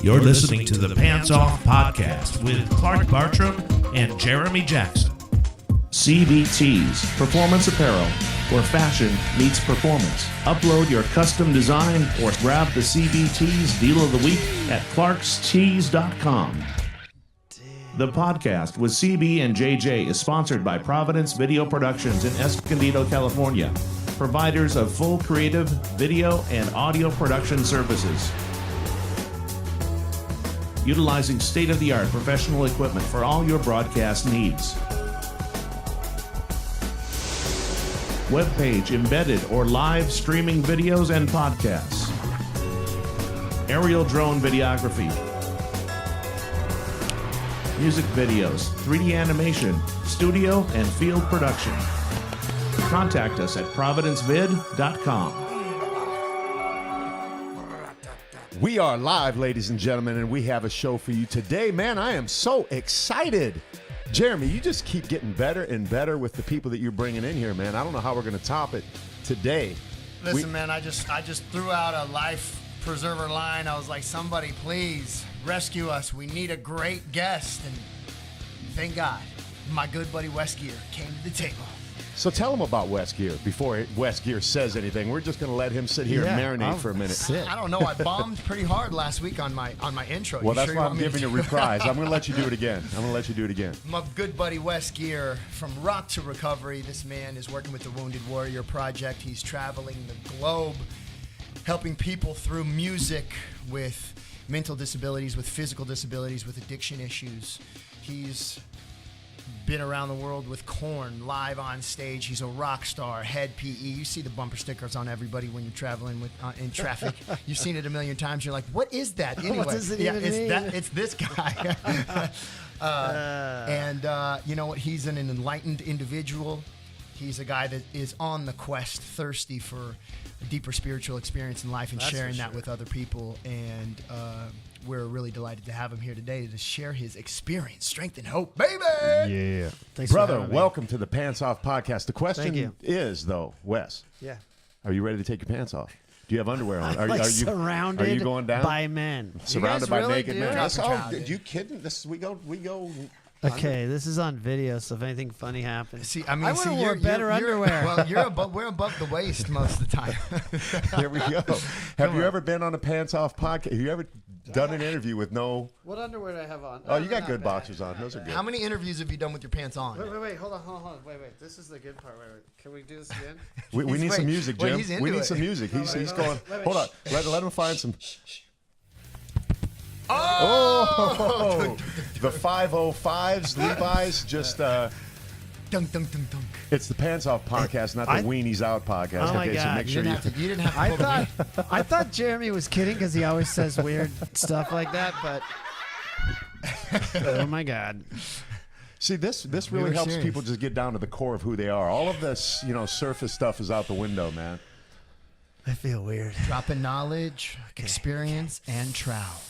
You're listening to the Pants Off Podcast with Clark Bartram and Jeremy Jackson. CBTs, performance apparel, where fashion meets performance. Upload your custom design or grab the CBTs Deal of the Week at clarkstees.com. The podcast with CB and JJ is sponsored by Providence Video Productions in Escondido, California, providers of full creative video and audio production services. Utilizing state-of-the-art professional equipment for all your broadcast needs. Webpage, embedded or live streaming videos and podcasts. Aerial drone videography. Music videos, 3D animation, studio and field production. Contact us at providencevid.com. We are live, ladies and gentlemen, and we have a show for you today. Man, I am so excited. Jeremy, you just keep getting better and better with the people that you're bringing in here, man. I don't know how we're going to top it today. Listen, man, I just threw out a life preserver line. I was like, somebody please rescue us. We need a great guest. And thank God, my good buddy Wes Geer came to the table. So tell them about Wes Geer before Wes Geer says anything. We're just going to let him sit here and marinate for a minute. I don't know. I bombed pretty hard last week on my intro. Well, that's why I'm giving you a reprise. I'm going to let you do it again. My good buddy Wes Geer from Rock to Recovery. This man is working with the Wounded Warrior Project. He's traveling the globe, helping people through music with mental disabilities, with physical disabilities, with addiction issues. He's been around the world with Korn, live on stage. He's a rock star, head PE. You see the bumper stickers on everybody when you're traveling with in traffic. You've seen it a million times. You're like, what is that anyway? What does it even mean? It's this guy. You know what? He's an enlightened individual. He's a guy that is on the quest, thirsty for a deeper spiritual experience in life and sharing that with other people. And we're really delighted to have him here today to share his experience, strength, and hope, baby. Yeah. Thanks, brother. Welcome to the Pants Off Podcast. The question is, though, Wes. Yeah. Are you ready to take your pants off? Do you have underwear on? Are you surrounded? Are you going down by men? Surrounded by really naked men. That's Are you kidding? We go. Okay, this is on video, so if anything funny happens, See, I mean, wore better underwear. Well, we're above the waist most of the time. Here we go. Have you ever been on a Pants Off podcast? Have you ever done an interview with no? What underwear do I have on? Oh, you got good boxers on. Those are good. How many interviews have you done with your pants on? Wait, hold on. Wait. This is the good part. Wait. Can we do this again? We need some music, Jim. He's into We need it. some music. He's going. Hold on. Let him find some. Oh! The 505s, Levi's, just. Dunk, dunk, dunk, dunk. It's the Pants Off Podcast, not the Weenies Out podcast. Oh my okay, so God. make sure You didn't have to. I thought Jeremy was kidding because he always says weird stuff like that, but oh my God. See, this really were helps serious. people just get down to the core of who they are. All of this, surface stuff is out the window, man. I feel weird. Dropping knowledge, experience, and trowel.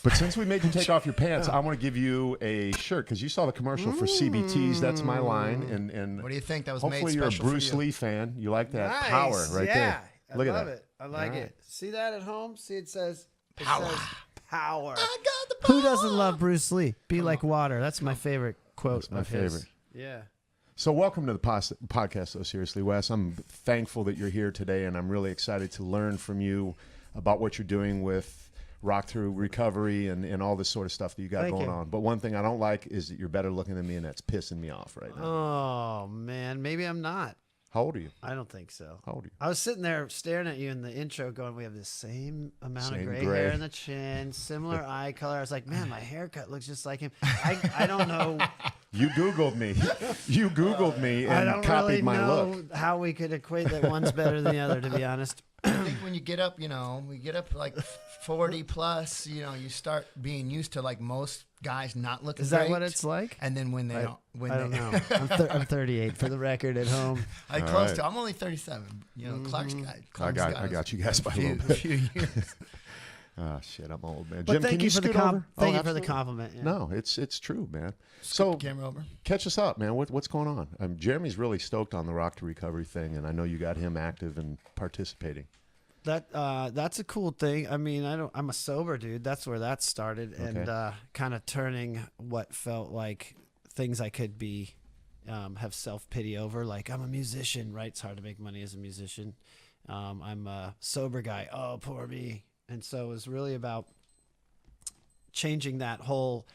But since we made you take off your pants, I want to give you a shirt because you saw the commercial for CBTs. That's my line. And What do you think? That was hopefully made you're a special Bruce for you. Lee fan. You like that Nice. power right there. Look I at love that. it. I like All right. it. See that at home? See, it says Power. Power. I got the power. Who doesn't love Bruce Lee? Be like water. That's my favorite quote. That's my of his. favorite. Yeah. So welcome to the podcast, though, seriously, Wes. I'm thankful that you're here today, and I'm really excited to learn from you about what you're doing with Rock Through Recovery and all this sort of stuff that you got Thank going you. on. But one thing I don't like is that you're better looking than me, and that's pissing me off right now. Oh, man. Maybe I'm not. How old are you? I don't think so. How old are you? I was sitting there staring at you in the intro going, we have the same amount Same of gray gray. hair in the chin, similar eye color. I was like, man, my haircut looks just like him. I don't know. You Googled me. You Googled me I and don't copied really my know look. how we could equate that one's better than the other, to be honest. I think when you get up, we get up like 40 plus, you start being used to like most guys not looking Is that great. what it's like? And then when they don't, I don't know. I'm 38 for the record at home. I'm close to. I'm only 37. Clark's got. I got you guys by a little a bit. few years. Oh, shit, I'm old, man. But Jim, thank can you for the scoot over? thank you for the absolutely. compliment. Yeah. No, it's true, man. So Camera over. catch us up, man. What's going on? Jeremy's really stoked on the Rock to Recovery thing, and I know you got him active and participating. That's a cool thing. I mean, I'm a sober dude. That's where that started, and kind of turning what felt like things I could be, have self-pity over. Like, I'm a musician, right? It's hard to make money as a musician. I'm a sober guy. Oh, poor me. And so it was really about changing that whole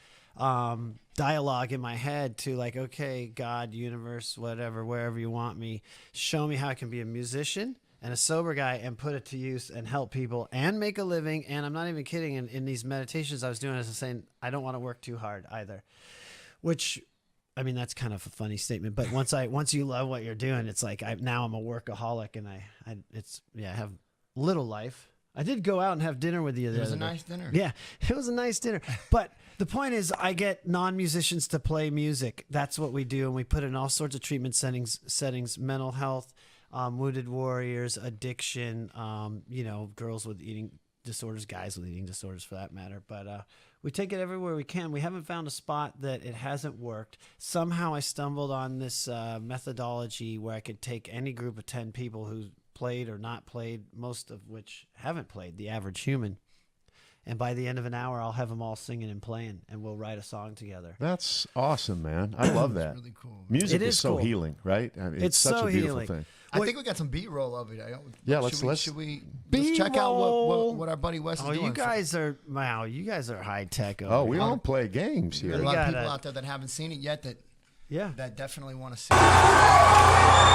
dialogue in my head to like, okay, God, universe, whatever, wherever you want me, show me how I can be a musician and a sober guy and put it to use and help people and make a living. And I'm not even kidding. In these meditations I was doing, I was saying, I don't want to work too hard either, which, I mean, that's kind of a funny statement, but once you love what you're doing, it's like, now I'm a workaholic, and I have little life. I did go out and have dinner with you. It was a nice dinner. Yeah, it was a nice dinner. But the point is, I get non-musicians to play music. That's what we do, and we put in all sorts of treatment settings, mental health, wounded warriors, addiction, girls with eating disorders, guys with eating disorders for that matter. But we take it everywhere we can. We haven't found a spot that it hasn't worked. Somehow I stumbled on this methodology where I could take any group of 10 people who played or not played, most of which haven't played, the average human. And by the end of an hour, I'll have them all singing and playing, and we'll write a song together. That's awesome, man. I love that. Really cool. Music It is is so cool. healing, right? I mean, It's such so a beautiful healing. thing. I think we got some B-roll of it. Yeah, let's B-roll. check out what our buddy Wes is doing. You guys are high tech. Oh, we don't play games There's here. a lot of gotta- people out there that haven't seen it yet Yeah. that definitely want to see it.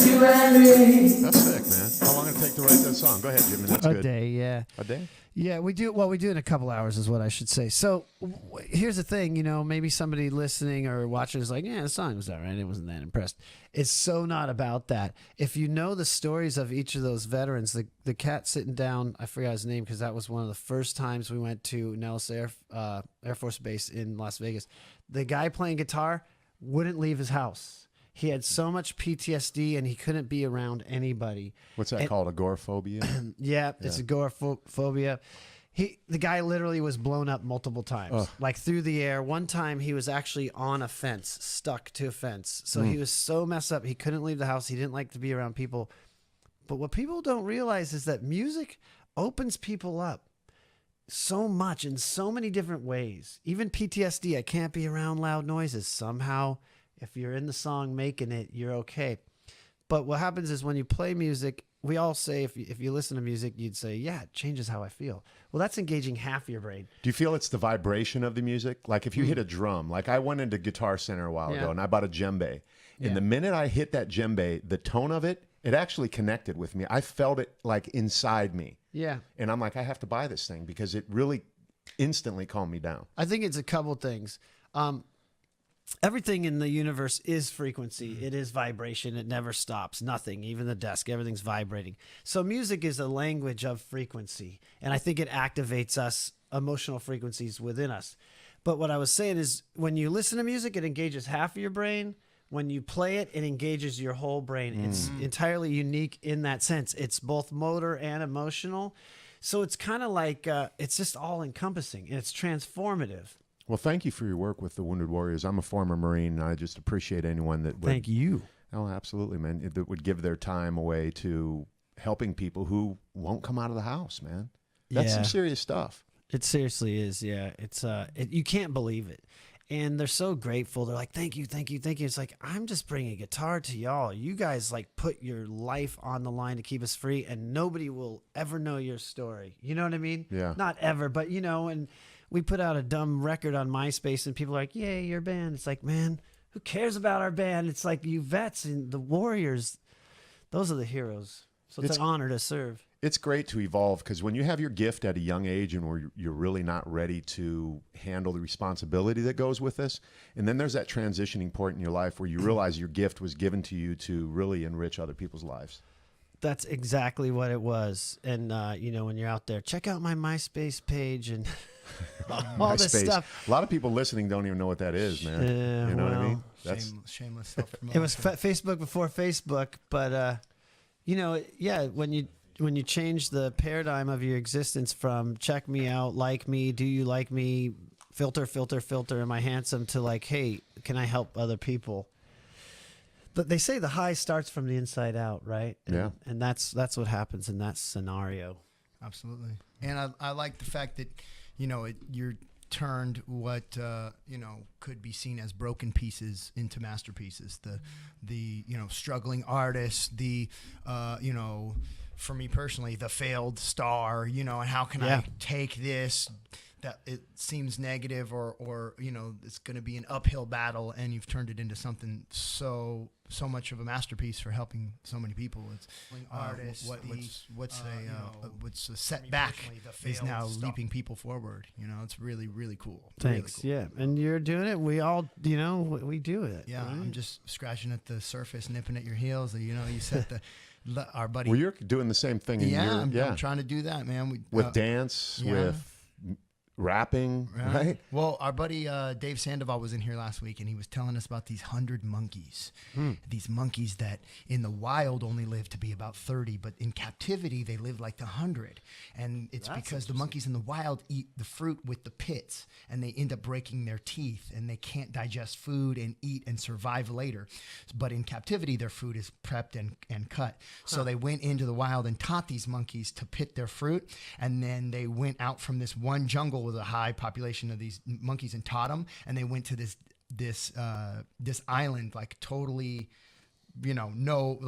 That's sick, man. How long did it take to write that song? Go ahead, Jimmy. That's A good. day, yeah. A day? Yeah, we do. Well, we do in a couple hours, is what I should say. So, here's the thing. Maybe somebody listening or watching is like, "Yeah, the song was all right. I wasn't that impressed." It's so not about that. If you know the stories of each of those veterans, the cat sitting down, I forgot his name because that was one of the first times we went to Nellis Air Force Base in Las Vegas. The guy playing guitar wouldn't leave his house. He had so much PTSD and he couldn't be around anybody. What's that called? Agoraphobia? Yeah, it's agoraphobia. The guy literally was blown up multiple times, like through the air. One time he was actually on a fence, stuck to a fence. So he was so messed up, he couldn't leave the house. He didn't like to be around people. But what people don't realize is that music opens people up so much in so many different ways. Even PTSD, I can't be around loud noises. Somehow, if you're in the song making it, you're okay. But what happens is when you play music, we all say, if you listen to music, you'd say, yeah, it changes how I feel. Well, that's engaging half your brain. Do you feel it's the vibration of the music? Like if you hit a drum, like I went into Guitar Center a while ago and I bought a djembe. And the minute I hit that djembe, the tone of it, it actually connected with me. I felt it like inside me. Yeah. And I'm like, I have to buy this thing because it really instantly calmed me down. I think it's a couple things. everything in the universe is frequency. It is vibration. It never stops. Nothing, even the desk, everything's vibrating. So music is a language of frequency. And I think it activates us, emotional frequencies within us. But what I was saying is when you listen to music, it engages half of your brain. When you play it, it engages your whole brain. It's entirely unique in that sense. It's both motor and emotional. So it's kind of like, it's just all encompassing and it's transformative. Well, thank you for your work with the Wounded Warriors. I'm a former Marine, and I just appreciate anyone that would... Thank you. Oh, absolutely, man. That would give their time away to helping people who won't come out of the house, man. That's some serious stuff. It seriously is, yeah. It's you can't believe it. And they're so grateful. They're like, thank you, thank you, thank you. It's like, I'm just bringing a guitar to y'all. You guys like put your life on the line to keep us free, and nobody will ever know your story. You know what I mean? Yeah. Not ever, but you know, and we put out a dumb record on MySpace and people are like, yay, your band. It's like, man, who cares about our band? It's like you vets and the Warriors. Those are the heroes. So it's an honor to serve. It's great to evolve because when you have your gift at a young age and where you're really not ready to handle the responsibility that goes with this, and then there's that transitioning point in your life where you realize your gift was given to you to really enrich other people's lives. That's exactly what it was. And, you know, when you're out there, check out my MySpace page and all this stuff. A lot of people listening don't even know what that is, man. You know what I mean? That's shameless self-promotion. It was Facebook before Facebook. But, you know, yeah, when you change the paradigm of your existence from check me out, like me, do you like me, filter, am I handsome, to like, hey, can I help other people? But they say the high starts from the inside out, right? Yeah. And that's what happens in that scenario. Absolutely. And I like the fact that, you know, you're turned what, you know, could be seen as broken pieces into masterpieces. The you know, struggling artist, the, you know, for me personally, the failed star, you know, and how can I take this that it seems negative or you know, it's going to be an uphill battle, and you've turned it into something so much of a masterpiece for helping so many people. It's artists. What's a setback is now leaping people forward. You know, it's really, really cool. Thanks. Really cool. Yeah, and you're doing it. We all, you know, we do it. Yeah, right? I'm just scratching at the surface, nipping at your heels. You know, you set our buddy. Well, you're doing the same thing. I'm trying to do that, man. With dance, with rapping, right? Well, our buddy Dave Sandoval was in here last week, and he was telling us about these 100 monkeys. These monkeys that in the wild only live to be about 30, but in captivity they live like 100. And it's because the monkeys in the wild eat the fruit with the pits, and they end up breaking their teeth, and they can't digest food and eat and survive later. But in captivity, their food is prepped and cut. So they went into the wild and taught these monkeys to pit their fruit, and then they went out from this one jungle with a high population of these monkeys and taught them, and they went to this island, like totally, you know,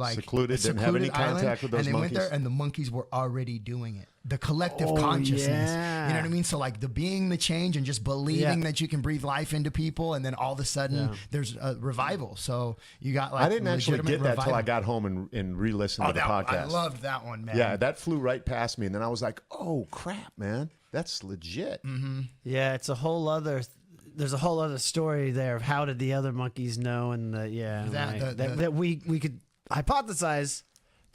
secluded, didn't have any contact with those monkeys. And they went there, and the monkeys were already doing it. The collective consciousness, you know what I mean? So like the being the change and just believing that you can breathe life into people, and then all of a sudden there's a revival. So you got like, I didn't actually get that till I got home and re-listened to the podcast. I loved that one, man. Yeah, that flew right past me, and then I was like, oh crap, man, that's legit. Yeah, it's a whole other. There's a whole other story there of how did the other monkeys know, and that we could hypothesize,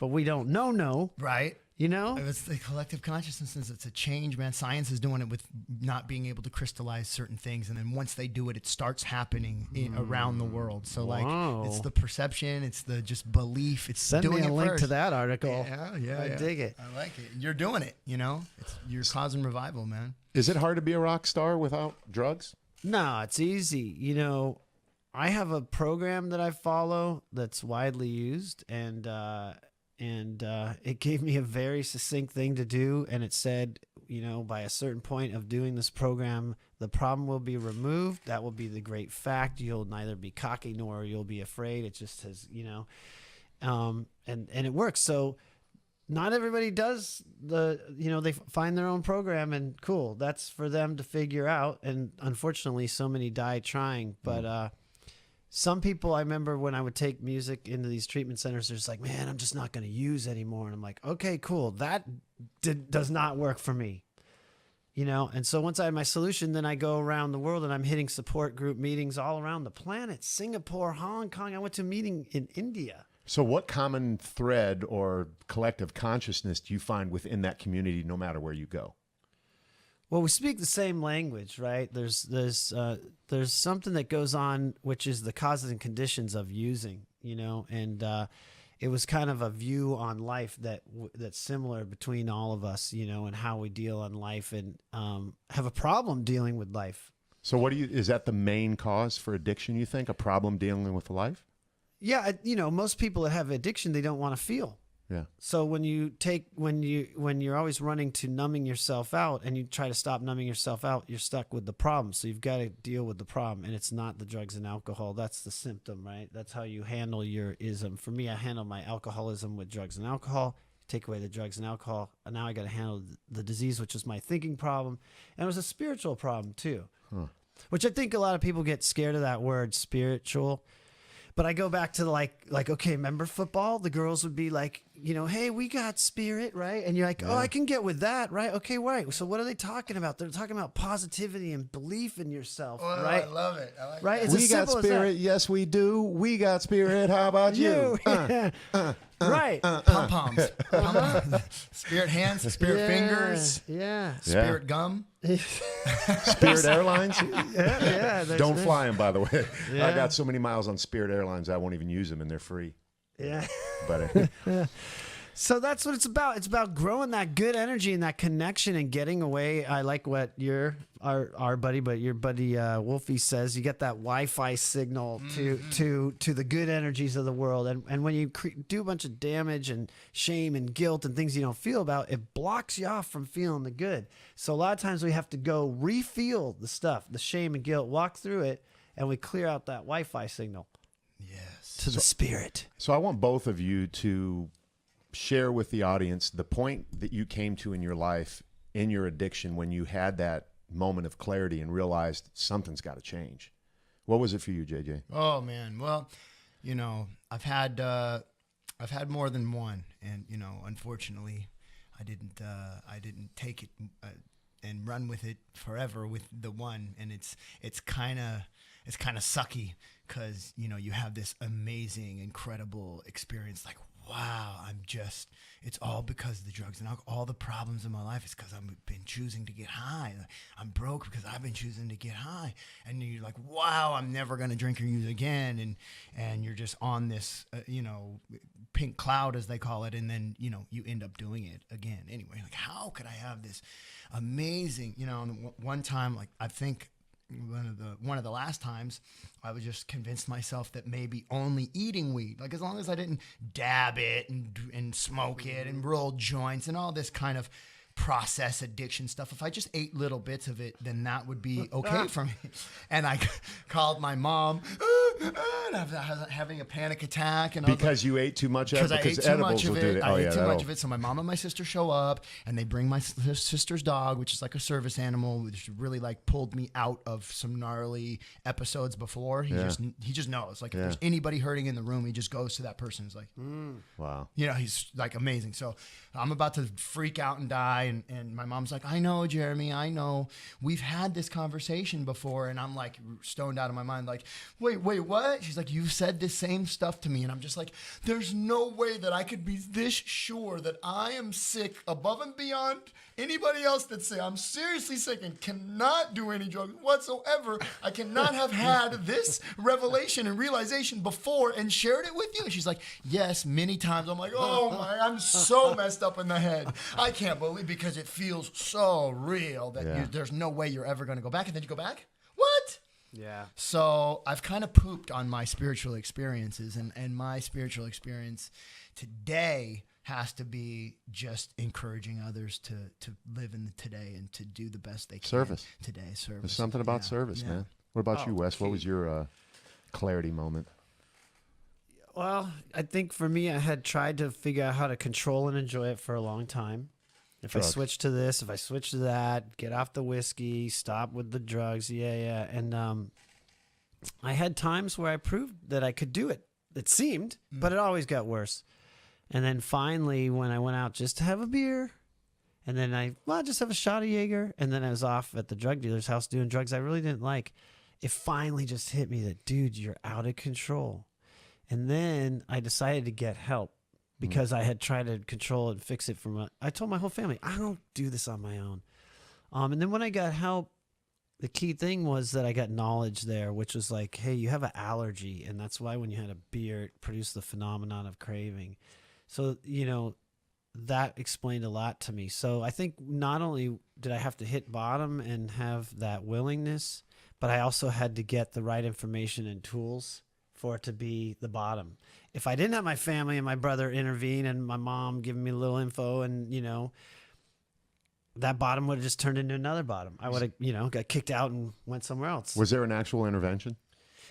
but we don't know. Right. You know, it's the collective consciousness. It's a change, man. Science is doing it with not being able to crystallize certain things, and then once they do it, it starts happening around the world. So like, it's the perception, it's the just belief. It's send doing me a link first. to that article. Yeah, I dig it. I like it. You're doing it. You know, you're causing revival, man. Is it hard to be a rock star without drugs? No, it's easy. You know, I have a program that I follow that's widely used, and it gave me a very succinct thing to do, and it said, you know, by a certain point of doing this program, the problem will be removed. That will be the great fact. You'll neither be cocky nor you'll be afraid. It just has, you know, and it works. So not everybody does they find their own program, and cool, that's for them to figure out. And unfortunately, so many die trying, but, some people, I remember when I would take music into these treatment centers, they're just like, man, I'm just not going to use anymore. And I'm like, okay, cool. That does not work for me. you know? And so once I had my solution, then I go around the world and I'm hitting support group meetings all around the planet. Singapore, Hong Kong. I went to a meeting in India. So what common thread or collective consciousness do you find within that community no matter where you go? Well, we speak the same language, right? There's something that goes on, which is the causes and conditions of using, you know, and it was kind of a view on life that's similar between all of us, you know, and how we deal on life and have a problem dealing with life. So is that the main cause for addiction, you think? A problem dealing with life? Yeah, you know, most people that have addiction, they don't want to feel. Yeah. So when you're always running to numbing yourself out and you try to stop numbing yourself out, you're stuck with the problem. So you've got to deal with the problem, and it's not the drugs and alcohol. That's the symptom, right? That's how you handle your ism. For me, I handle my alcoholism with drugs and alcohol. Take away the drugs and alcohol, and now I got to handle the disease, which is my thinking problem, and it was a spiritual problem too, which I think a lot of people get scared of that word spiritual. But I go back to like, okay, remember football? The girls would be like, you know, hey, we got spirit, right? And you're like, oh, I can get with that, right? Okay, right. So what are they talking about? They're talking about positivity and belief in yourself, right? I love it. I like right? that. It's We as got simple as spirit. that. Yes, we do. We got spirit. How about you? Right. Pom-poms. Pom-poms. Spirit hands, spirit fingers, Yeah. spirit gum. Spirit Airlines? Yeah. Don't fly them, by the way. Yeah. I got so many miles on Spirit Airlines, I won't even use them, and they're free. Yeah. But So that's what it's about. It's about growing that good energy and that connection and getting away. I like what our buddy, but your buddy Wolfie says. You get that Wi-Fi signal to the good energies of the world. And when you do a bunch of damage and shame and guilt and things you don't feel about, it blocks you off from feeling the good. So a lot of times we have to go re-feel the stuff, the shame and guilt, walk through it, and we clear out that Wi-Fi signal. Yes. To the spirit. So I want both of you to share with the audience the point that you came to in your life, in your addiction, when you had that moment of clarity and realized something's got to change. What was it for you, JJ? Oh man. Well, you know, I've had more than one, and you know, unfortunately, I didn't take it and run with it forever with the one, and it's kind of sucky because you know you have this amazing, incredible experience like. Wow, it's all because of the drugs and alcohol. All the problems in my life is because I've been choosing to get high. I'm broke because I've been choosing to get high. And you're like, wow, I'm never going to drink or use again. And you're just on this, you know, pink cloud, as they call it. And then, you know, you end up doing it again. Anyway, like, how could I have this amazing, you know, one time, like, I think, one of the last times I was just convinced myself that maybe only eating weed, like as long as I didn't dab it and smoke it and roll joints and all this kind of process addiction stuff, if I just ate little bits of it, then that would be okay for me. And I called my mom and I was having a panic attack. And Because you ate too much of it? Because I ate too much of it. Oh, I ate too much of it. So my mom and my sister show up and they bring my sister's dog, which is like a service animal, which really like pulled me out of some gnarly episodes before. He just knows. Like if there's anybody hurting in the room, he just goes to that person. He's like, Wow. you know, he's like amazing. So I'm about to freak out and die. And my mom's like, I know, Jeremy, I know. We've had this conversation before. And I'm like stoned out of my mind. Like, wait, what? She's like, you've said this same stuff to me. And I'm just like, there's no way that I could be this sure that I am sick above and beyond anybody else that's sick. I'm seriously sick and cannot do any drugs whatsoever. I cannot have had this revelation and realization before and shared it with you. And she's like, yes, many times. I'm like, oh my, I'm so messed up in the head. I can't believe, because it feels so real that there's no way you're ever going to go back. And then you go back? What? Yeah. So I've kind of pooped on my spiritual experiences, and my spiritual experience today has to be just encouraging others to live in the today and to do the best they can. Service. Today, service. There's something about service, man. What about you, Wes? What was your clarity moment? Well, I think for me, I had tried to figure out how to control and enjoy it for a long time. If I switch to this, if I switch to that, get off the whiskey, stop with the drugs. Yeah. And I had times where I proved that I could do it. It seemed, but it always got worse. And then finally, when I went out just to have a beer And then I just have a shot of Jaeger. And then I was off at the drug dealer's house doing drugs I really didn't like. It finally just hit me that, dude, you're out of control. And then I decided to get help because I had tried to control and fix it I told my whole family, I don't do this on my own. And then when I got help, the key thing was that I got knowledge there, which was like, hey, you have an allergy. And that's why when you had a beer, it produced the phenomenon of craving. So, that explained a lot to me. So I think not only did I have to hit bottom and have that willingness, but I also had to get the right information and tools for it to be the bottom. If I didn't have my family and my brother intervene and my mom giving me a little info and, that bottom would have just turned into another bottom. I would have, got kicked out and went somewhere else. Was there an actual intervention?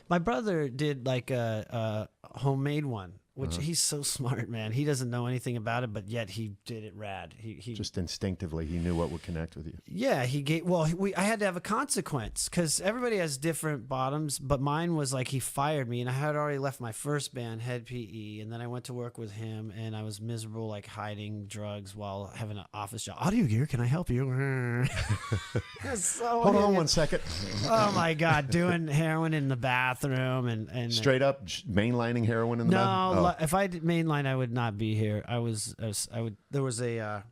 My brother did like a homemade one, which he's so smart, man. He doesn't know anything about it, but yet he did it rad. He just instinctively, he knew what would connect with you. Yeah, he gave. Well, I had to have a consequence because everybody has different bottoms, but mine was like he fired me, and I had already left my first band, Head PE, and then I went to work with him, and I was miserable, like hiding drugs while having an office job. Audio Gear, can I help you? Hold on 1 second. Oh my God, doing heroin in the bathroom and straight up mainlining heroin in the bathroom. No, if I did mainline, I would not be here. I would. There was a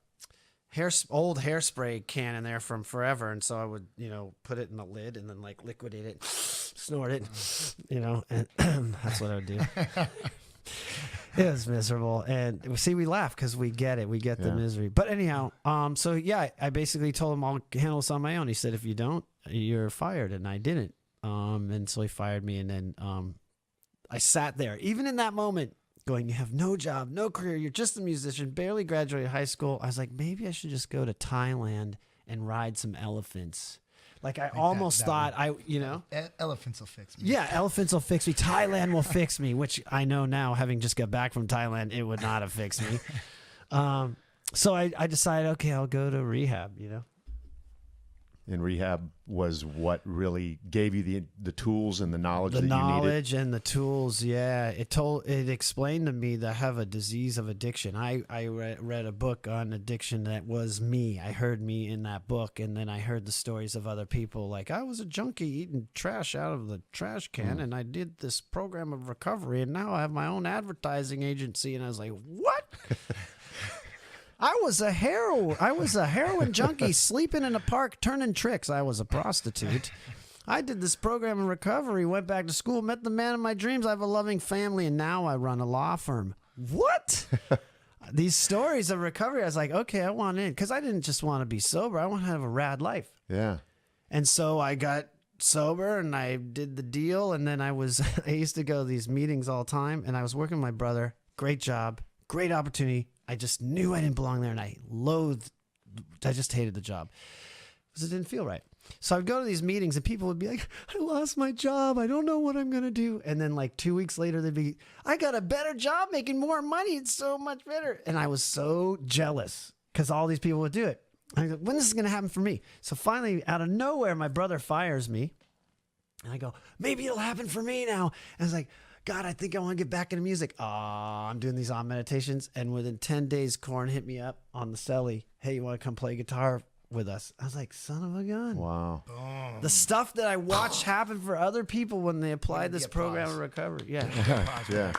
old hairspray can in there from forever, and so I would, put it in the lid and then like liquidate it, snort it, and that's what I would do. It was miserable, and see, we laugh because we get it. We get the misery. But anyhow, so yeah, I basically told him I'll handle this on my own. He said, if you don't, you're fired, and I didn't. And so he fired me, and then I sat there, even in that moment, going, you have no job, no career, you're just a musician, barely graduated high school. I was like, maybe I should just go to Thailand and ride some elephants. Like I almost thought elephants will fix me. Yeah, elephants will fix me. Thailand will fix me, which I know now, having just got back from Thailand, it would not have fixed me. So I decided, okay, I'll go to rehab, And rehab was what really gave you the tools and the knowledge that you needed. The knowledge and the tools, yeah. It explained to me that I have a disease of addiction. I read a book on addiction that was me. I heard me in that book, and then I heard the stories of other people. Like, I was a junkie eating trash out of the trash can, and I did this program of recovery, and now I have my own advertising agency. And I was like, what? I was a heroin junkie sleeping in a park turning tricks. I was a prostitute. I did this program in recovery, went back to school, met the man of my dreams. I have a loving family, and now I run a law firm. What? These stories of recovery, I was like, okay, I want in. Because I didn't just want to be sober. I want to have a rad life. Yeah. And so I got sober, and I did the deal, and then I used to go to these meetings all the time, and I was working with my brother. Great job. Great opportunity. I just knew I didn't belong there, and I just hated the job because it didn't feel right. So I'd go to these meetings, and people would be like, I lost my job. I don't know what I'm going to do. And then like 2 weeks later, they'd be, I got a better job making more money. It's so much better. And I was so jealous because all these people would do it. I go, when is this going to happen for me? So finally, out of nowhere, my brother fires me. And I go, maybe it'll happen for me now. And I was like, God, I think I want to get back into music. I'm doing these on meditations. And within 10 days, Korn hit me up on the celly. Hey, you want to come play guitar with us? I was like, son of a gun. Wow. Boom. The stuff that I watched happen for other people when they applied this program of recovery. Yeah.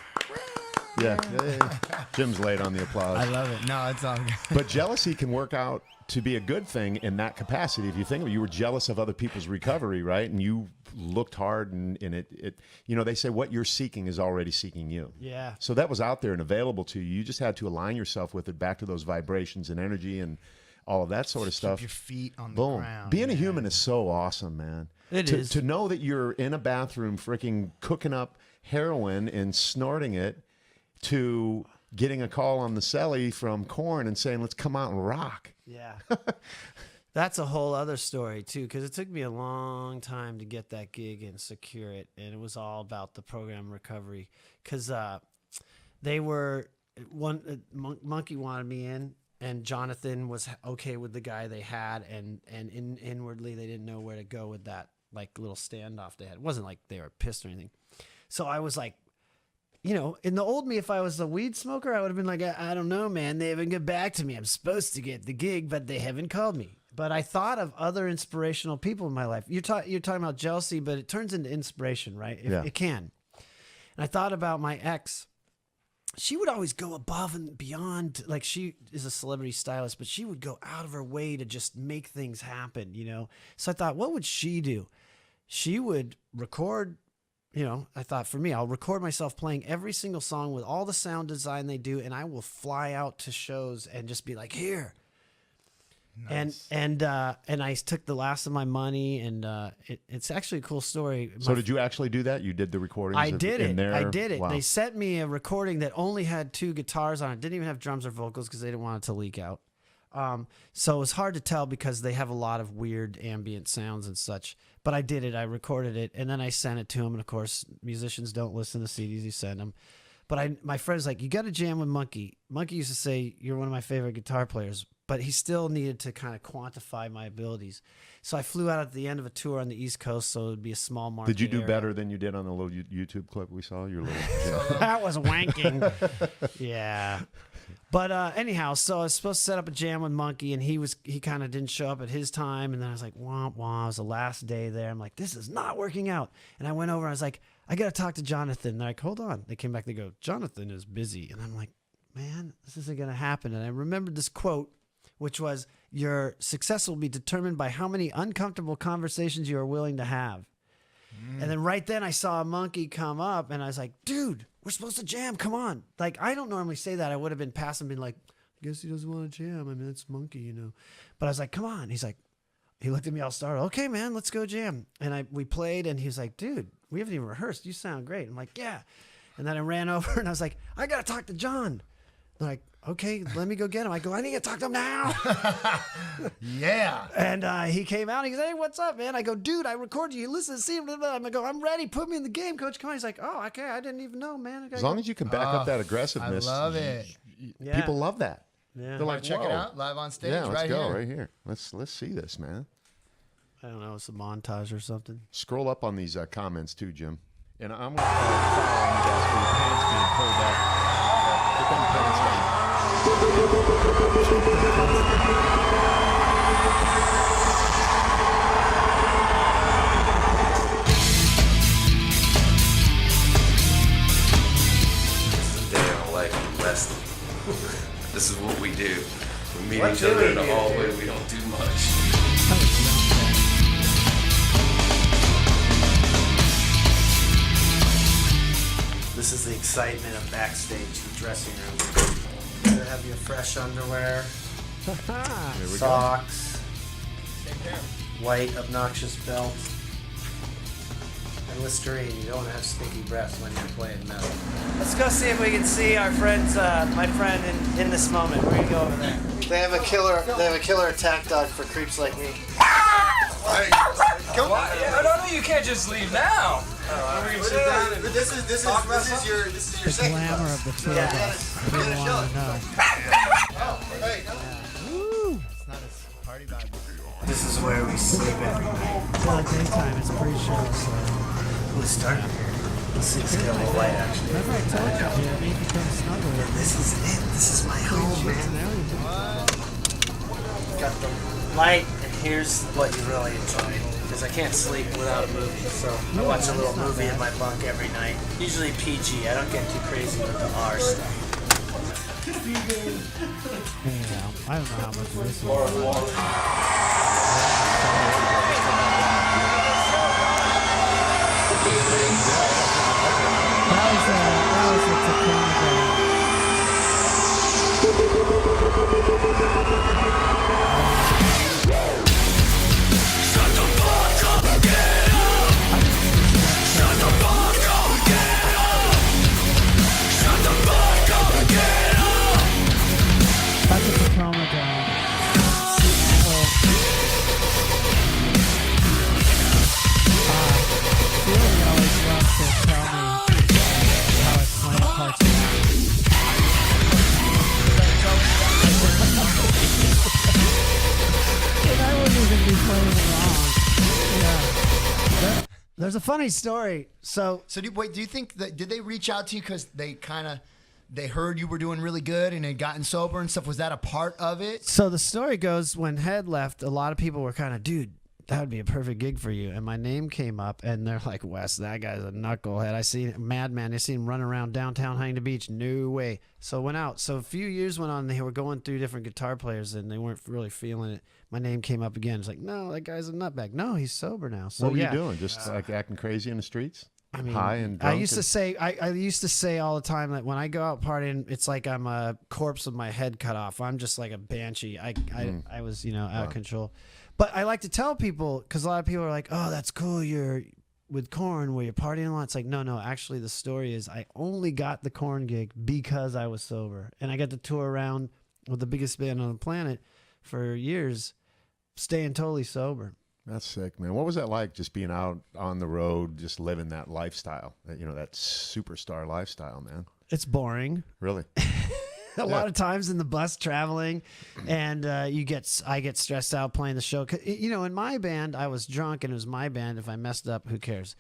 Yeah. Jim's late on the applause. I love it. No, it's all good. But jealousy can work out to be a good thing in that capacity. If you think of it, you were jealous of other people's recovery, right? And you looked hard, and it they say what you're seeking is already seeking you. Yeah. So that was out there and available to you. You just had to align yourself with it, back to those vibrations and energy and all of that sort of stuff. Keep your feet on the Boom. ground. Being a human is so awesome, man. It is. To know that you're in a bathroom freaking cooking up heroin and snorting it, to getting a call on the celly from Korn and saying, let's come out and rock. Yeah. That's a whole other story, too, because it took me a long time to get that gig and secure it. And it was all about the program recovery because they were Monkey wanted me in, and Jonathan was okay with the guy they had. And inwardly, they didn't know where to go with that like little standoff they had. It wasn't like they were pissed or anything. So I was like, in the old me, if I was a weed smoker, I would have been like, I don't know, man. They haven't got back to me. I'm supposed to get the gig, but they haven't called me. But I thought of other inspirational people in my life. You're talking about jealousy, but it turns into inspiration, right? It can. And I thought about my ex. She would always go above and beyond. Like, she is a celebrity stylist, but she would go out of her way to just make things happen, So I thought, what would she do? She would record, I thought, for me, I'll record myself playing every single song with all the sound design they do, and I will fly out to shows and just be like, here. Nice. And I took the last of my money, and it's actually a cool story. So did you actually do that? You did the recordings? I did it. I did it. Wow. They sent me a recording that only had 2 guitars on it. Didn't even have drums or vocals because they didn't want it to leak out. So it was hard to tell because they have a lot of weird ambient sounds and such. But I did it. I recorded it, and then I sent it to him. And of course, musicians don't listen to CDs. You send them. But my friend's like, you got to jam with Monkey. Monkey used to say, you're one of my favorite guitar players. But he still needed to kind of quantify my abilities. So I flew out at the end of a tour on the East Coast, so it would be a small market. Did you do area. better than you did on the little YouTube clip we saw? Your little That was wanking. Yeah. But anyhow, so I was supposed to set up a jam with Monkey, and he kind of didn't show up at his time. And then I was like, womp womp. It was the last day there. I'm like, this is not working out. And I went over, and I was like, I got to talk to Jonathan. They're like, hold on. They came back, they go, Jonathan is busy. And I'm like, man, this isn't going to happen. And I remembered this quote, which was, your success will be determined by how many uncomfortable conversations you are willing to have. And then right then I saw a Monkey come up, and I was like, dude, we're supposed to jam. Come on. Like, I don't normally say that. I would have been past and been like, I guess he doesn't want to jam. I mean, it's Monkey, But I was like, come on. He's like, he looked at me all startled. Okay, man, let's go jam. And we played, and he was like, dude, we haven't even rehearsed. You sound great. I'm like, yeah. And then I ran over, and I was like, I got to talk to John. They're like, okay, let me go get him. I go, I need to talk to him now. Yeah. And he came out. He goes, hey, what's up, man? I go, dude, I recorded you. Listen, see him. I go, I'm ready. Put me in the game, coach. Come on. He's like, oh, okay. I didn't even know, man. As long as you can back up that aggressiveness. I love it. People love that. Yeah. They're like, check it whoa. out live on stage. Yeah, let's right go here. right here. Let's see this, man. I don't know. It's a montage or something. Scroll up on these comments too, Jim. And I'm going to follow you guys for your pants being pulled up. Put them pants down. This is what we do. We meet each other in the hallway. We don't do much. This is the excitement of backstage, the dressing room. You gotta have your fresh underwear, socks, white obnoxious belt, and Listerine. You don't want to have stinky breath when you're playing metal. Let's go see if we can see our friends, my friend in this moment. We're gonna go over there. They have a killer attack dog for creeps like me. Hey, come on! No, you can't just leave now. We're gonna sit down and This is your second Glamour class. of the two of us. We want to know. Hey. It's not a party vibe. This is where we sleep every night. Well, daytime, it's pre-show, so we'll start here. Let's see, it's getting a little light, actually. Remember I told you, Jeremy, you come snuggle with me. This is it. This is my home, man. Got the light, and here's what you really enjoy. Because I can't sleep without a movie, so I watch a little movie in my bunk every night. Usually PG. I don't get too crazy with the R stuff. Anyhow, I don't know how much this is. That was a Tacoma guy. That's a Tacoma guy. Celia always loves to tell me how it's There's a funny story. So do you think that did they reach out to you because they heard you were doing really good and had gotten sober and stuff? Was that a part of it? So the story goes, when Head left, a lot of people were kind of, dude, that would be a perfect gig for you. And my name came up, and they're like, Wes, that guy's a knucklehead. I seen madman. I seen him running around downtown Huntington Beach. No way. So I went out. So a few years went on. They were going through different guitar players, and they weren't really feeling it. My name came up again. It's like, no, that guy's a nutbag. No, he's sober now. So what were you doing? Just like acting crazy in the streets? I mean, high and drunk? I used to say all the time that when I go out partying, it's like I'm a corpse with my head cut off. I'm just like a banshee. I was, out of control. But I like to tell people, because a lot of people are like, oh, that's cool, you're with Korn where you're partying a lot. It's like, no, actually the story is I only got the Korn gig because I was sober. And I got to tour around with the biggest band on the planet for years, staying totally sober. That's sick, man. What was that like, just being out on the road, just living that lifestyle, that superstar lifestyle, man? It's boring. Really? A lot of times in the bus traveling, and I get stressed out playing the show. In my band, I was drunk, and it was my band. If I messed up, who cares?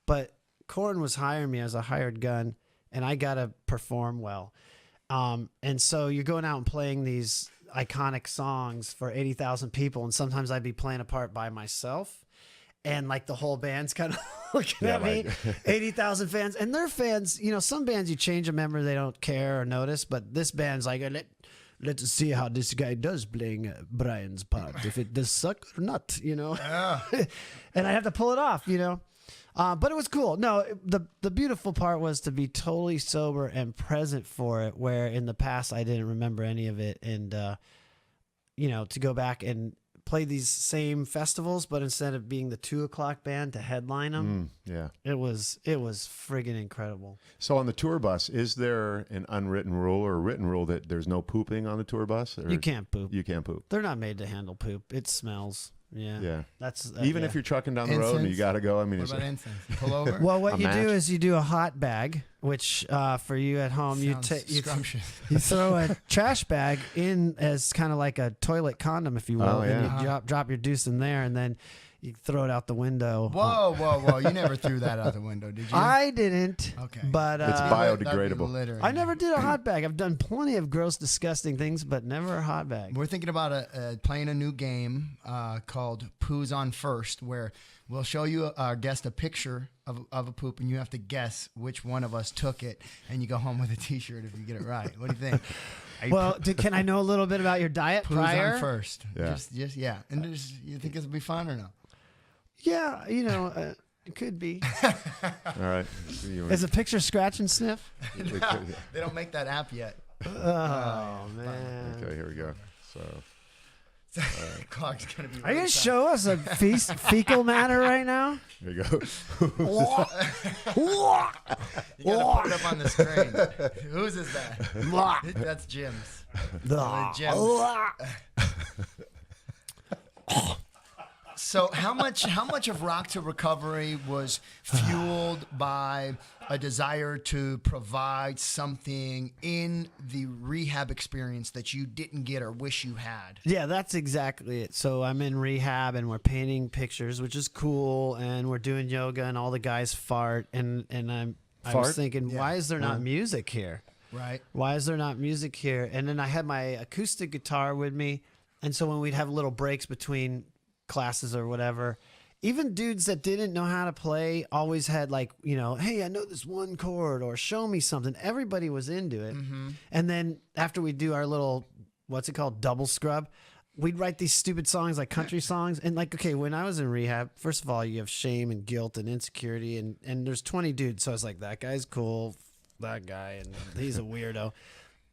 But Korn was hiring me as a hired gun, and I got to perform well. And so you're going out and playing these iconic songs for 80,000 people, and sometimes I'd be playing a part by myself, and like the whole band's kind of looking at me. 80,000 fans, and they're fans. Some bands you change a member, they don't care or notice, but this band's like, let's see how this guy does playing Brian's part, if it does suck or not, Yeah. And I have to pull it off, but it was cool. No, the beautiful part was to be totally sober and present for it, where in the past I didn't remember any of it, and to go back and play these same festivals, but instead of being the 2:00 band to headline them, it was friggin' incredible. So on the tour bus, is there an unwritten rule or a written rule that there's no pooping on the tour bus? Or You can't poop. You can't poop. They're not made to handle poop. It smells. Yeah. That's even if you're trucking down the road and you got to go. I mean, what about incense? You pull over. Well, what you do is you do a hot bag, which for you at home, you throw a trash bag in as kind of like a toilet condom, if you will, and you drop your deuce in there, and then you throw it out the window. Whoa! You never threw that out the window, did you? I didn't. Okay, but it's biodegradable. I never did a hot bag. I've done plenty of gross, disgusting things, but never a hot bag. We're thinking about playing a new game called Poos on First, where we'll show you our guest a picture of a poop, and you have to guess which one of us took it, and you go home with a T-shirt if you get it right. What do you think? Well, can I know a little bit about your diet prior? Poos on First. Yeah. Just And you think this will be fun or no? Yeah, it could be. All right. Is a picture scratch and sniff? No, they don't make that app yet. Oh, man. Okay, here we go. So Clark's gonna be. Are you gonna show us a fecal matter right now? Here you go. You gotta put it up on the screen. Whose is that? That's Jim's. So how much of Rock to Recovery was fueled by a desire to provide something in the rehab experience that you didn't get or wish you had? Yeah, that's exactly it. So I'm in rehab and we're painting pictures, which is cool, and we're doing yoga and all the guys fart, and I was thinking, why is there not music here? Right. Why is there not music here? And then I had my acoustic guitar with me, and so when we'd have little breaks between classes or whatever, even dudes that didn't know how to play always had hey, I know this one chord, or show me something. Everybody was into it. Mm-hmm. And then after we do our little, what's it called, double scrub, we'd write these stupid songs, like country songs. And when I was in rehab, first of all, you have shame and guilt and insecurity, and there's 20 dudes. So I was like, that guy's cool, that guy, and he's a weirdo.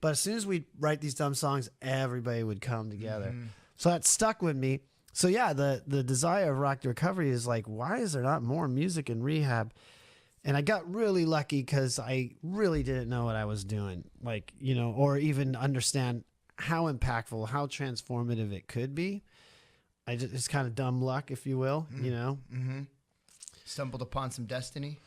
But as soon as we write these dumb songs, everybody would come together. Mm-hmm. So that stuck with me. So yeah, the desire of Rock to Recovery is like, why is there not more music in rehab? And I got really lucky because I really didn't know what I was doing, or even understand how impactful, how transformative it could be. It's kind of dumb luck, if you will, Mm-hmm. Stumbled upon some destiny.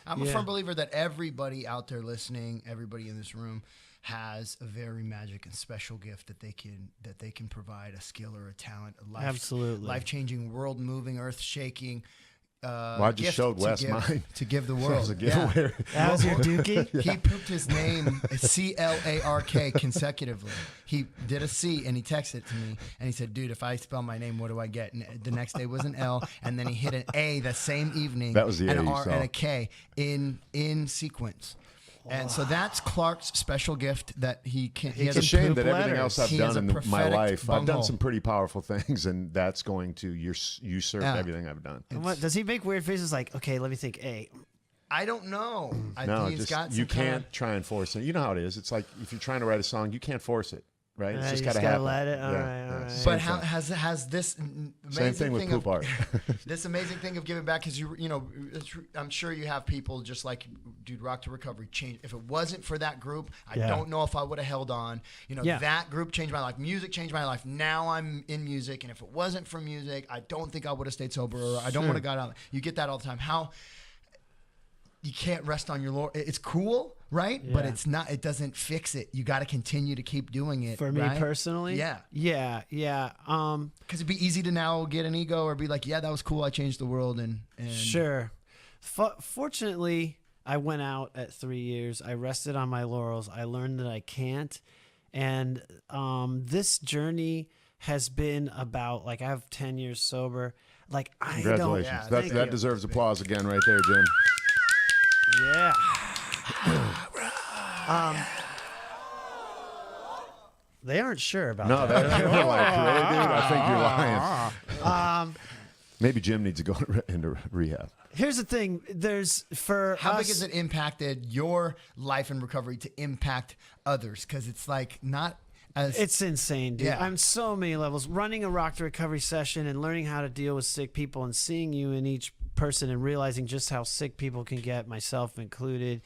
I'm a firm believer that everybody out there listening, everybody in this room, has a very magic and special gift that they can provide, a skill or a talent, a Absolutely. life-changing, world-moving, earth-shaking, Well, I just gift showed Wes give, mine. to give the That world. was a giveaway. That was your dookie? He pooped his name CLARK consecutively. He did a C and he texted it to me and he said, "Dude, if I spell my name, what do I get?" And the next day was an L, and then he hit an A the same evening. That was the an A you R saw. and a K in sequence. And so that's Clark's special gift that he can. He has It's a shame that poop everything letters. else I've He done has a in my prophetic life, I've done bunghole. some pretty powerful things, and that's going to usurp Yeah. everything I've done. And what does he make weird faces like? Okay, let me think. A. I don't know. I No, think he's got you some can't kinda- try and force it. You know how it is. It's like if you're trying to write a song, you can't force it, right? It's You just just got to gotta happen. let it. All right, all right. Same But how thing. has this amazing Same thing with poop of, art. this amazing thing of giving back, because you know, I'm sure you have people just like, dude, Rock to Recovery changed. If it wasn't for that group, I Yeah. don't know if I would have held on. You know, Yeah. that group changed my life. Music changed my life. Now I'm in music, and if it wasn't for music, I don't think I would have stayed sober, or I don't would have got out. You get that all the time. How you can't rest on your laurels. It's cool, right? But Yeah. it's not. It doesn't fix it. You got to continue to keep doing it. For me right? personally? Yeah. Yeah. Because it'd be easy to now get an ego or be like, yeah, that was cool. I changed the world. And Sure. Fortunately, I went out at 3 years. I rested on my laurels. I learned that I can't. And this journey has been about, like, I have 10 years sober. Like, I don't. Congratulations. Yeah, that thank that you. deserves applause again right there, Jim. Yeah. They aren't sure about No, that. they're like, really, dude? I think you're lying. Maybe Jim needs to go into rehab. Here's the thing. There's for how us, big has it impacted your life and recovery to impact others? Because it's like not as It's insane, dude. Yeah. On so many levels. Running a Rock to Recovery session and learning how to deal with sick people and seeing you in each person and realizing just how sick people can get, myself included.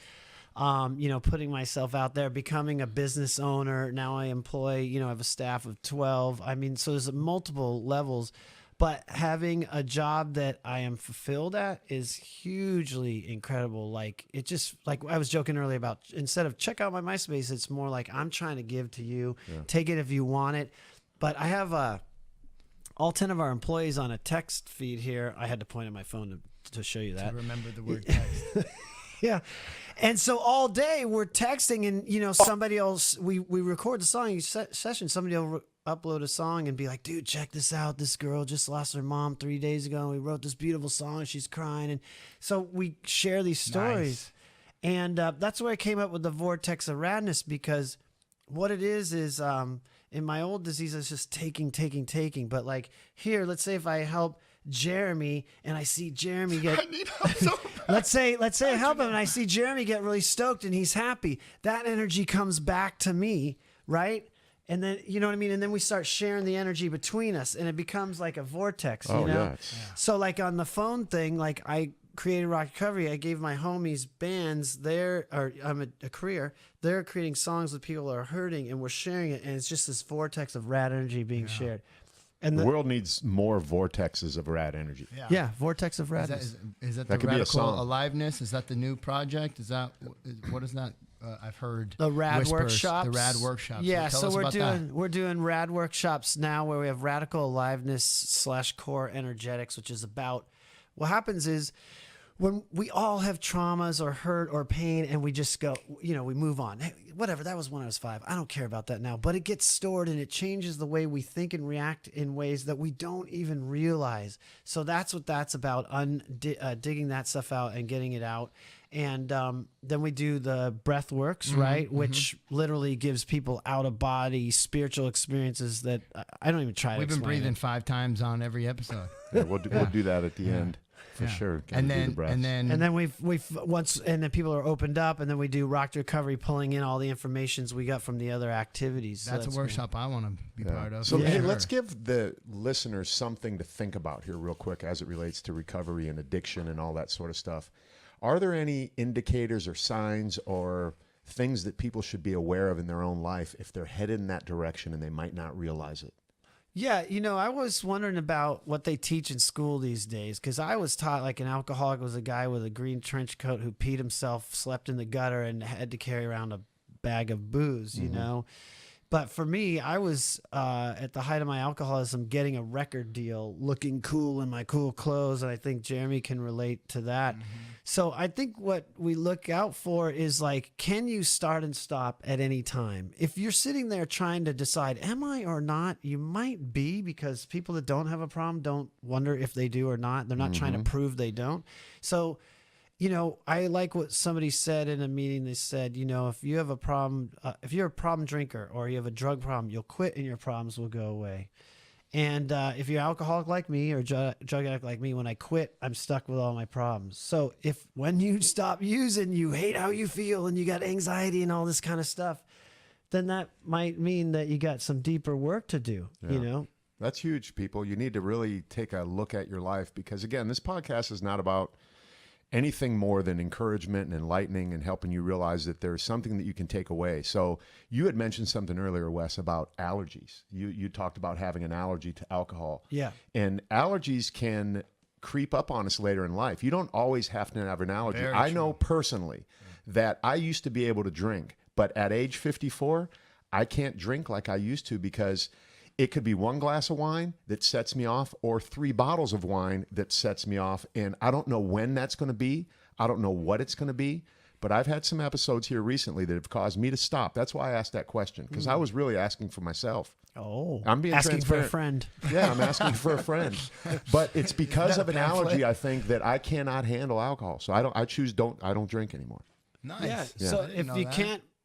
You know, putting myself out there, becoming a business owner. Now I employ, you know, I have a staff of 12. I mean, so there's multiple levels. But having a job that I am fulfilled at is hugely incredible. Like, it just, like I was joking earlier about, instead of check out my MySpace, it's more like I'm trying to give to you. Take it if you want it. But I have all 10 of our employees on a text feed here. I had to point at my phone to show you that. remember the word text. Yeah. And so all day we're texting, and, you know, somebody else, we record the song session. Somebody will upload a song and be like, dude, check this out. This girl just lost her mom 3 days ago. And we wrote this beautiful song. She's crying. And so we share these stories. And that's where I came up with the vortex of radness, because what it is in my old disease, it's just taking. But like here, let's say if I help Jeremy and I see Jeremy get, I need help so bad. let's say I help him and I see Jeremy get really stoked and he's happy. That energy comes back to me, right? And then, you know what I mean? And then we start sharing the energy between us, and it becomes like a vortex, you know? Yeah. So like on the phone thing, like I created Rock Recovery. I gave my homies bands I'm a career. They're creating songs with people that are hurting, and we're sharing it. And it's just this vortex of rad energy being shared. And The world needs more vortexes of rad energy. yeah, vortex of Is that, radness. is that That the could be a radical song. aliveness? Is that the new project? Is that what is that? I've heard The rad whispers, workshops. The rad workshops. Yeah, Tell so us we're about doing that. we're doing rad workshops now where we have radical aliveness / core energetics, which is about what happens is when we all have traumas or hurt or pain, and we just go, you know, we move on. Hey, whatever, that was when I was 5. I don't care about that now. But it gets stored, and it changes the way we think and react in ways that we don't even realize. So that's what that's about, digging that stuff out and getting it out. And then we do the breath works, right? Which literally gives people out of body spiritual experiences that I don't even try to We've been explain breathing it. 5 times on every episode. Yeah, we'll do that at the end for sure. Gotta And do the then breaths. and then And then and then people are opened up, and then we do Rock to Recovery, pulling in all the informations we got from the other activities. So that's a cool. workshop I want to be part of. So For hey, sure. let's give the listeners something to think about here real quick as it relates to recovery and addiction and all that sort of stuff. Are there any indicators or signs or things that people should be aware of in their own life if they're headed in that direction and they might not realize it? Yeah, you know, I was wondering about what they teach in school these days, because I was taught like an alcoholic was a guy with a green trench coat who peed himself, slept in the gutter, and had to carry around a bag of booze, you know? But for me, I was at the height of my alcoholism getting a record deal, looking cool in my cool clothes. And I think Jeremy can relate to that. So I think what we look out for is like, can you start and stop at any time? If you're sitting there trying to decide, am I or not, you might be, because people that don't have a problem don't wonder if they do or not. They're not trying to prove they don't. So, you know, I like what somebody said in a meeting. They said, you know, if you have a problem, if you're a problem drinker or you have a drug problem, you'll quit and your problems will go away. And if you're alcoholic like me or drug addict like me, when I quit, I'm stuck with all my problems. So if when you stop using, you hate how you feel and you got anxiety and all this kind of stuff, then that might mean that you got some deeper work to do, you know? That's huge, people. You need to really take a look at your life because, again, this podcast is not about anything more than encouragement and enlightening and helping you realize that there's something that you can take away. So you had mentioned something earlier, Wes, about allergies. You talked about having an allergy to alcohol. Yeah. And allergies can creep up on us later in life. You don't always have to have an allergy. I know personally that I used to be able to drink, but at age 54, I can't drink like I used to because it could be one glass of wine that sets me off or 3 bottles of wine that sets me off. And I don't know when that's going to be. I don't know what it's going to be. But I've had some episodes here recently that have caused me to stop. That's why I asked that question, because I was really asking for myself. Oh, I'm being asking for a transparent. friend. Yeah, I'm asking for a friend. But it's because of an allergy, I think, that I cannot handle alcohol. So I don't drink anymore. Nice. Yeah. So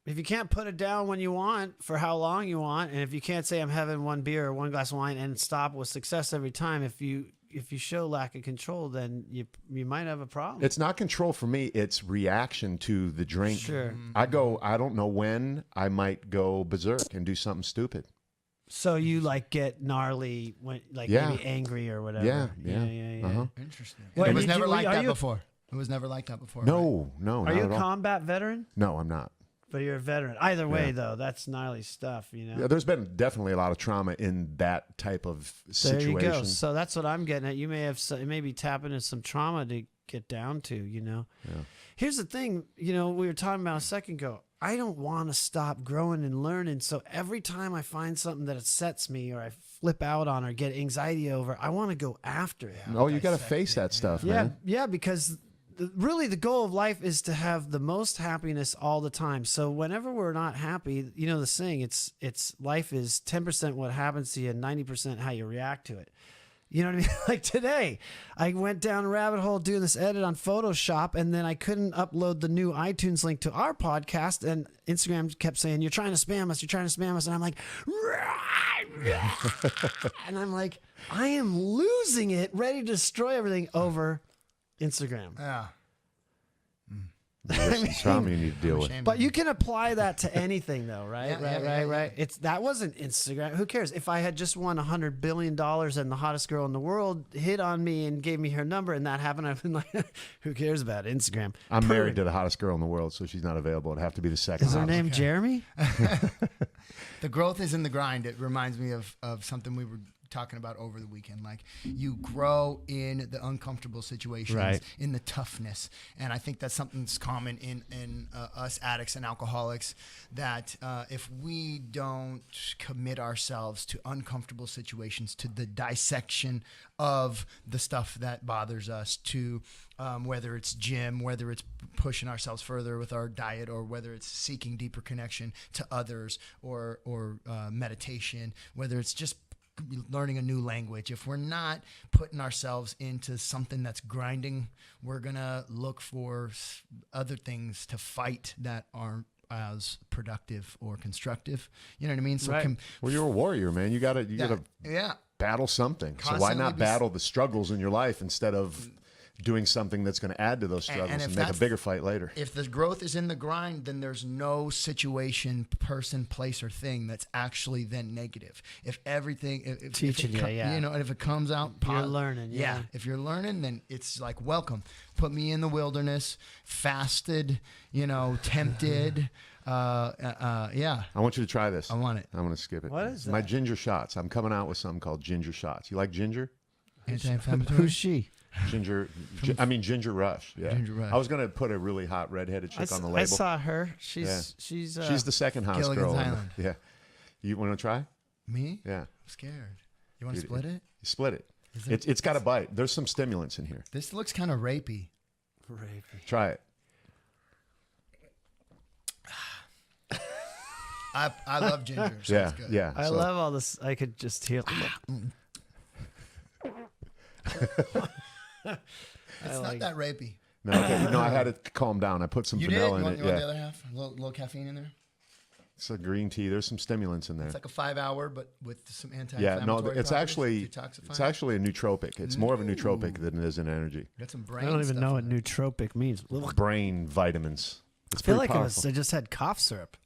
if you can't put it down when you want for how long you want, and if you can't say I'm having one beer or one glass of wine and stop with success every time, if you show lack of control, then you might have a problem. It's not control for me. It's reaction to the drink. Sure. I don't know when I might go berserk and do something stupid. So you like get gnarly when maybe angry or whatever. Yeah. Interesting. Well, It was never like are that you- before. It was never like that before. No, right? not Are you at a all. combat veteran? No, I'm not. But you're a veteran. Either way, though, that's gnarly stuff, you know? Yeah, there's been definitely a lot of trauma in that type of situation. There you go. So that's what I'm getting at. You may have maybe tap into some trauma to get down to, you know? Yeah. Here's the thing, you know, we were talking about a second ago. I don't want to stop growing and learning. So every time I find something that upsets me or I flip out on or get anxiety over, I want to go after it. Oh, you got to face that stuff, man. Yeah, because really the goal of life is to have the most happiness all the time. So whenever we're not happy, you know the saying, it's life is 10% what happens to you and 90% how you react to it. You know what I mean? Like today, I went down a rabbit hole doing this edit on Photoshop, and then I couldn't upload the new iTunes link to our podcast, and Instagram kept saying, "You're trying to spam us. You're trying to spam us," and I'm like, and I'm like, I am losing it, ready to destroy everything over Instagram. Yeah. There's some trauma you need to deal with. But you can apply that to anything, though, right? Yeah, Right. That wasn't Instagram. Who cares? If I had just won $100 billion and the hottest girl in the world hit on me and gave me her number and that happened, I've been like, who cares about Instagram? I'm married to the hottest girl in the world, so she's not available. It'd have to be the second. Is her hottest. name Jeremy? The growth is in the grind. It reminds me of something we were talking about over the weekend. Like, you grow in the uncomfortable situations, Right. in the toughness. And I think that's something that's common in us addicts and alcoholics, that if we don't commit ourselves to uncomfortable situations, to the dissection of the stuff that bothers us, to whether it's gym, whether it's pushing ourselves further with our diet, or whether it's seeking deeper connection to others, or meditation, whether it's just learning a new language. If we're not putting ourselves into something that's grinding, we're gonna look for other things to fight that aren't as productive or constructive. You know what I mean? So Right. Well, you're a warrior, man. You gotta battle something. So why Constantly not battle the struggles in your life instead of doing something that's going to add to those struggles if and make a that's- bigger fight later? If the growth is in the grind, then there's no situation, person, place, or thing that's actually then negative. If everything, if Teaching it, you, yeah. you know, if it comes out, You're learning, yeah. If you're learning, then it's like, welcome. Put me in the wilderness, fasted, tempted. Yeah. I want you to try this. I want it. I'm going to skip it. What is My that? ginger shots. I'm coming out with something called ginger shots. You like ginger? Anti-inflammatory. Who's she? Ginger Rush. Yeah. Ginger Rush. I was going to put a really hot redheaded chick on the label. I saw her. She's she's the second hottest Gilligan's girl. Island. Yeah. You want to try? Me? Yeah. I'm scared. You want to split it? Split it. It's got a bite. There's some stimulants in here. This looks kind of rapey. Try it. I love ginger. So Yeah, it's good. yeah. I love all this. I could just hear. It's not that rapey. No, okay. No, I had it calm down. I put some You did? vanilla You want in it. the Yeah. other half? A little caffeine in there? It's a green tea. There's some stimulants in there. It's like a 5-hour, but with some Yeah, anti-inflammatory no, it's properties, actually detoxifying. a nootropic. It's more of a nootropic than it is an energy. Got some brain I don't even stuff know what in there. nootropic means. Brain vitamins. It's I feel pretty like powerful. I just had cough syrup.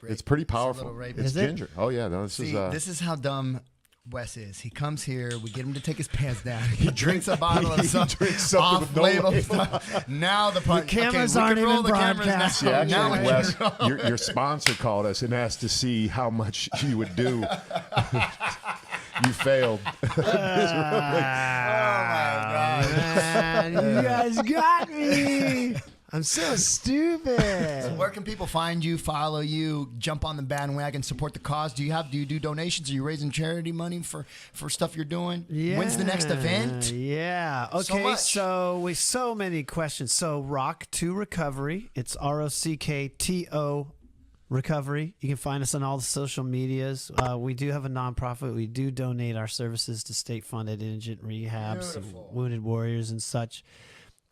It's pretty powerful. little rapey. It's Is it? ginger. Oh yeah, no, this See, is. this is how dumb Wes is. He comes here, we get him to take his pants down. He drinks a bottle of he some drinks something with no off-label label. stuff. Now the part. cameras okay, we aren't can roll even the cameras now. broadcasting. See, now we actually, can Wes, roll. your sponsor called us and asked to see how much you would do. You failed. Oh my God. Man, you guys got me. I'm so stupid. Where can people find you, follow you, jump on the bandwagon, support the cause? Do you do donations? Are you raising charity money for stuff you're doing? When's the next event? Yeah. Okay. much. So many questions. So Rock to Recovery. It's ROCKTO Recovery. You can find us on all the social medias. We do have a nonprofit. We do donate our services to state-funded indigent rehabs, and Beautiful. wounded warriors, and such.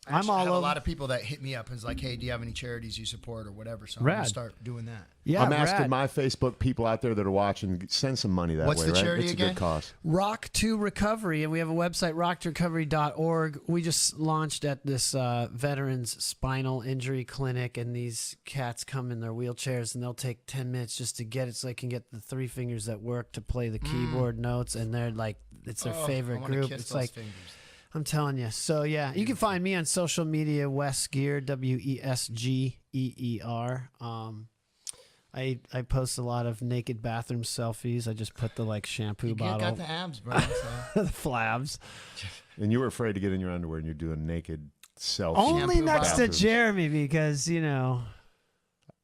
I'm I all have over. a lot of people that hit me up and is like, "Hey, do you have any charities you support or whatever?" So I'm gonna Rad. start doing that. Yeah, I'm asking rad. my Facebook people out there that are watching, send some money that What's way, the right? charity It's a again? good cause. Rock to Recovery, and we have a website, rocktorecovery.org. We just launched at this veterans spinal injury clinic, and these cats come in their wheelchairs, and they'll take 10 minutes just to get it so they can get the 3 fingers that work to play the keyboard notes, and they're like, it's their favorite I wanna group. kiss It's those like, fingers. I'm telling you. So, yeah, you can find me on social media, Wes Geer, WESGEER. I post a lot of naked bathroom selfies. I just put the shampoo You bottle, got the abs, bro. So. the flabs. And you were afraid to get in your underwear and you're doing naked selfie. Only Shampoo next to bathrooms. Jeremy because Yeah.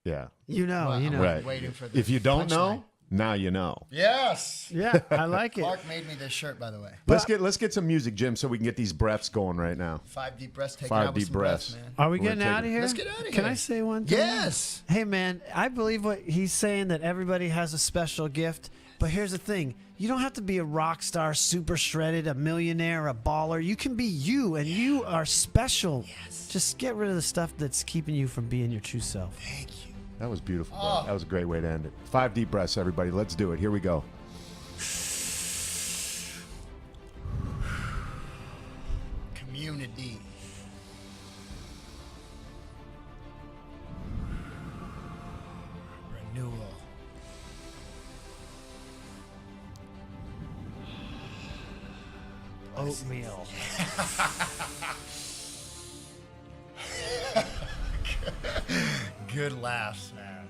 Well, you know. Right. Waiting for the If you don't know, punchline. now you know. Yes. Yeah, I like it. Clark made me this shirt, by the way. Let's get some music, Jim, so we can get these breaths going right now. 5 deep breaths. Take 5 it out with deep some breaths, breaths. man. Are we We're getting gonna out take of it. here? Let's get outta Can here. I say one thing? Yes. Hey, man, I believe what he's saying, that everybody has a special gift. But here's the thing. You don't have to be a rock star, super shredded, a millionaire, a baller. You can be you, and you are special. Yes. Just get rid of the stuff that's keeping you from being your true self. Thank you. That was beautiful. Bro. That was a great way to end it. 5 deep breaths, everybody. Let's do it. Here we go. Community. Renewal. Oatmeal. Good laughs, man.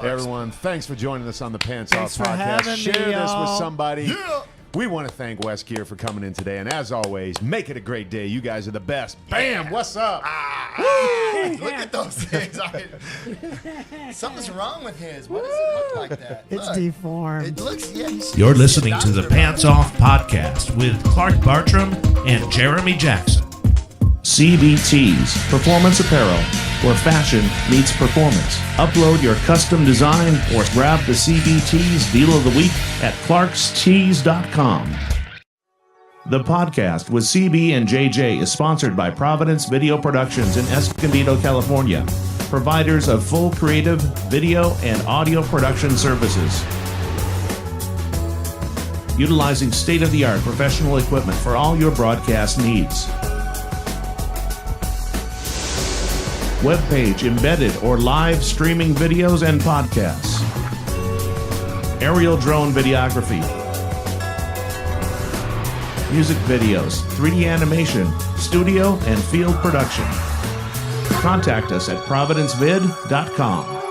Hey, everyone, thanks for joining us on the Pants Thanks Off for Podcast. having me, Share this with y'all. somebody. Yeah. We want to thank Wes Geer for coming in today. And as always, make it a great day. You guys are the best. Bam! What's up? Look at those things. Something's wrong with his. What does it look like that? It's Look. deformed. It looks, yeah. You're listening to the Pants Off Podcast with Clark Bartram and Jeremy Jackson. CBT's Performance Apparel, where fashion meets performance. Upload your custom design or grab the CBT's Deal of the Week at clarkstees.com. The podcast with CB and JJ is sponsored by Providence Video Productions in Escondido, California, providers of full creative video and audio production services. Utilizing state-of-the-art professional equipment for all your broadcast needs. Webpage, embedded or live streaming videos and podcasts. Aerial drone videography. Music videos, 3D animation, studio and field production. Contact us at providencevid.com.